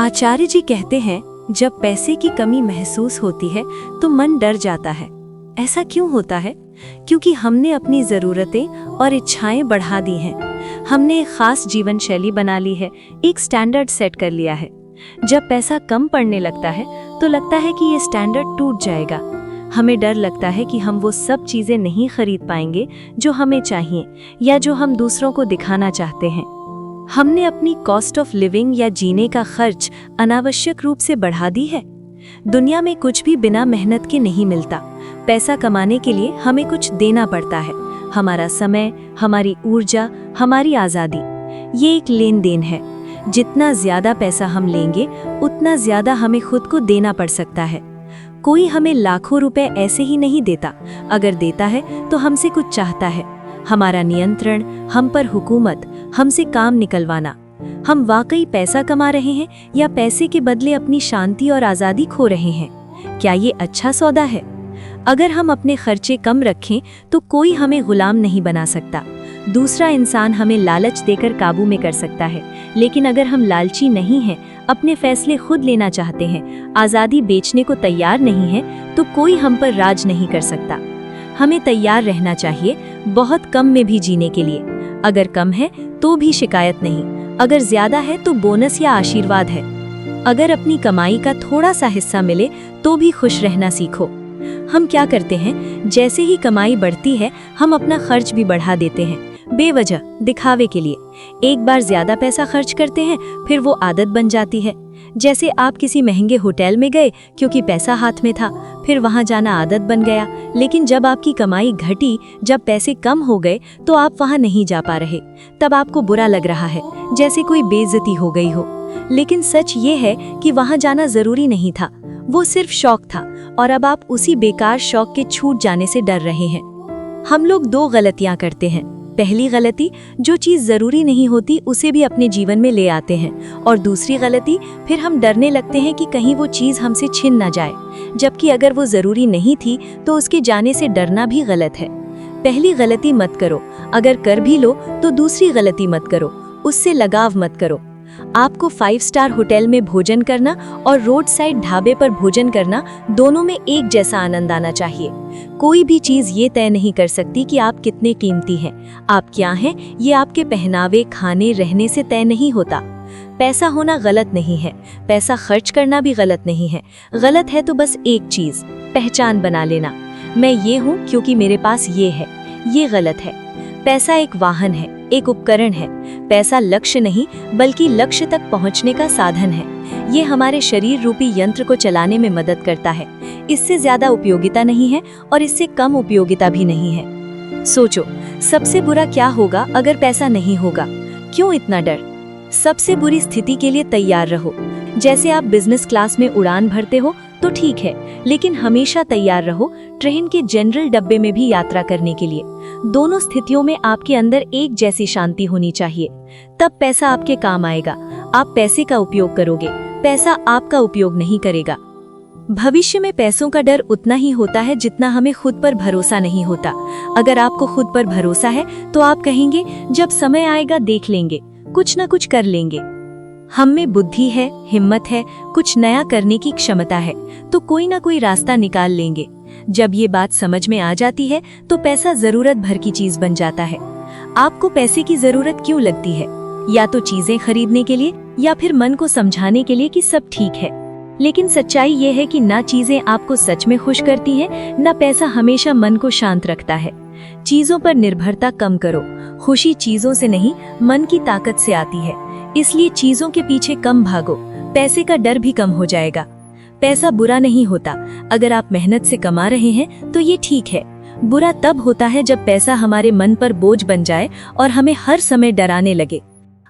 आचार्य जी कहते हैं, जब पैसे की कमी महसूस होती है तो मन डर जाता है। ऐसा क्यों होता है? क्योंकि हमने अपनी ज़रूरतें और इच्छाएं बढ़ा दी हैं। हमने एक खास जीवन शैली बना ली है, एक स्टैंडर्ड सेट कर लिया है। जब पैसा कम पड़ने लगता है तो लगता है कि ये स्टैंडर्ड टूट जाएगा। हमें डर लगता है कि हम वो सब चीज़ें नहीं खरीद पाएंगे जो हमें चाहिए या जो हम दूसरों को दिखाना चाहते हैं। हमने अपनी कॉस्ट ऑफ लिविंग या जीने का खर्च अनावश्यक रूप से बढ़ा दी है। दुनिया में कुछ भी बिना मेहनत के नहीं मिलता। पैसा कमाने के लिए हमें कुछ देना पड़ता है। हमारा समय, हमारी ऊर्जा, हमारी आज़ादी, ये एक लेन देन है। जितना ज़्यादा पैसा हम लेंगे उतना ज़्यादा हमें खुद को देना पड़ सकता है। कोई हमें लाखों रुपए ऐसे ही नहीं देता। अगर देता है तो हमसे कुछ चाहता है। हमारा नियंत्रण, हम पर हुकूमत, हमसे काम निकलवाना। हम वाकई पैसा कमा रहे हैं या पैसे के बदले अपनी शांति और आज़ादी खो रहे हैं? क्या ये अच्छा सौदा है? अगर हम अपने खर्चे कम रखें तो कोई हमें गुलाम नहीं बना सकता। दूसरा इंसान हमें लालच देकर काबू में कर सकता है, लेकिन अगर हम लालची नहीं हैं, अपने फैसले खुद लेना चाहते हैं, आज़ादी बेचने को तैयार नहीं है, तो कोई हम पर राज नहीं कर सकता। हमें तैयार रहना चाहिए बहुत कम में भी जीने के लिए। अगर कम है तो भी शिकायत नहीं, अगर ज्यादा है तो बोनस या आशीर्वाद है। अगर अपनी कमाई का थोड़ा सा हिस्सा मिले तो भी खुश रहना सीखो। हम क्या करते हैं, जैसे ही कमाई बढ़ती है हम अपना खर्च भी बढ़ा देते हैं, बेवजह, दिखावे के लिए। एक बार ज्यादा पैसा खर्च करते हैं, फिर वो आदत बन जाती है। जैसे आप किसी महंगे होटल में गए क्योंकि पैसा हाथ में था, फिर वहां जाना आदत बन गया। लेकिन जब आपकी कमाई घटी, जब पैसे कम हो गए, तो आप वहां नहीं जा पा रहे। तब आपको बुरा लग रहा है, जैसे कोई बेइज्जती हो गई हो। लेकिन सच ये है कि वहां जाना जरूरी नहीं था, वो सिर्फ शौक था, और अब आप उसी बेकार शौक के छूट जाने से डर रहे हैं। हम लोग दो गलतियां करते हैं। पहली गलती, जो चीज़ ज़रूरी नहीं होती उसे भी अपने जीवन में ले आते हैं, और दूसरी गलती, फिर हम डरने लगते हैं कि कहीं वो चीज़ हमसे छिन ना जाए, जबकि अगर वो ज़रूरी नहीं थी तो उसके जाने से डरना भी गलत है। पहली गलती मत करो, अगर कर भी लो तो दूसरी गलती मत करो, उससे लगाव मत करो। आपको 5 स्टार होटल में भोजन करना और रोड साइड ढाबे पर भोजन करना, दोनों में एक जैसा आनंद आना चाहिए। कोई भी चीज़ ये तय नहीं कर सकती कि आप कितने कीमती हैं। आप क्या हैं, ये आपके पहनावे, खाने, रहने से तय नहीं होता। पैसा होना गलत नहीं है, पैसा खर्च करना भी गलत नहीं है। गलत है तो बस एक चीज़, पहचान बना लेना। मैं ये हूँ क्योंकि मेरे पास ये है, ये गलत है। पैसा एक वाहन है, एक उपकरण है। पैसा लक्ष्य नहीं, बल्कि लक्ष्य तक पहुंचने का साधन है। ये हमारे शरीर रूपी यंत्र को चलाने में मदद करता है। इससे ज्यादा उपयोगिता नहीं है और इससे कम उपयोगिता भी नहीं है। सोचो, सबसे बुरा क्या होगा अगर पैसा नहीं होगा? क्यों इतना डर? सबसे बुरी स्थिति के लिए तैयार रहो। जैसे आप बिजनेस क्लास में उड़ान भरते हो तो ठीक है, लेकिन हमेशा तैयार रहो ट्रेन के जनरल डब्बे में भी यात्रा करने के लिए। दोनों स्थितियों में आपके अंदर एक जैसी शांति होनी चाहिए। तब पैसा आपके काम आएगा। आप पैसे का उपयोग करोगे, पैसा आपका उपयोग नहीं करेगा। भविष्य में पैसों का डर उतना ही होता है जितना हमें खुद पर भरोसा नहीं होता। अगर आपको खुद पर भरोसा है तो आप कहेंगे, जब समय आएगा देख लेंगे, कुछ ना कुछ कर लेंगे। हम में बुद्धि है, हिम्मत है, कुछ नया करने की क्षमता है, तो कोई ना कोई रास्ता निकाल लेंगे। जब ये बात समझ में आ जाती है तो पैसा जरूरत भर की चीज बन जाता है। आपको पैसे की जरूरत क्यों लगती है? या तो चीजें खरीदने के लिए, या फिर मन को समझाने के लिए कि सब ठीक है। लेकिन सच्चाई ये है कि ना चीजें आपको सच में खुश करती हैं, ना पैसा हमेशा मन को शांत रखता है। चीजों पर निर्भरता कम करो। खुशी चीजों से नहीं, मन की ताकत से आती है। इसलिए चीजों के पीछे कम भागो, पैसे का डर भी कम हो जाएगा। पैसा बुरा नहीं होता। अगर आप मेहनत से कमा रहे हैं तो ये ठीक है। बुरा तब होता है जब पैसा हमारे मन पर बोझ बन जाए और हमें हर समय डराने लगे।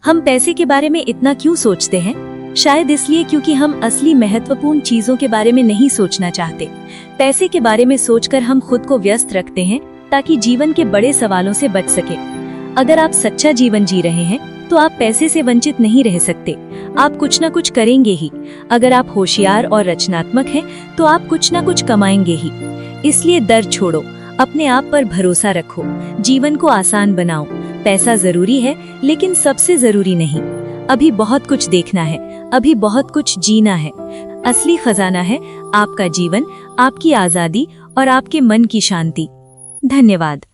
हम पैसे के बारे में इतना क्यों सोचते हैं? शायद इसलिए क्योंकि हम असली महत्वपूर्ण चीजों के बारे में नहीं सोचना चाहते। पैसे के बारे में सोचकर हम खुद को व्यस्त रखते हैं ताकि जीवन के बड़े सवालों से बच सके। अगर आप सच्चा जीवन जी रहे हैं तो आप पैसे से वंचित नहीं रह सकते। आप कुछ ना कुछ करेंगे ही। अगर आप होशियार और रचनात्मक हैं तो आप कुछ ना कुछ कमाएंगे ही। इसलिए डर छोड़ो, अपने आप पर भरोसा रखो, जीवन को आसान बनाओ। पैसा जरूरी है, लेकिन सबसे जरूरी नहीं। अभी बहुत कुछ देखना है, अभी बहुत कुछ जीना है। असली खजाना है आपका जीवन, आपकी आजादी और आपके मन की शांति। धन्यवाद।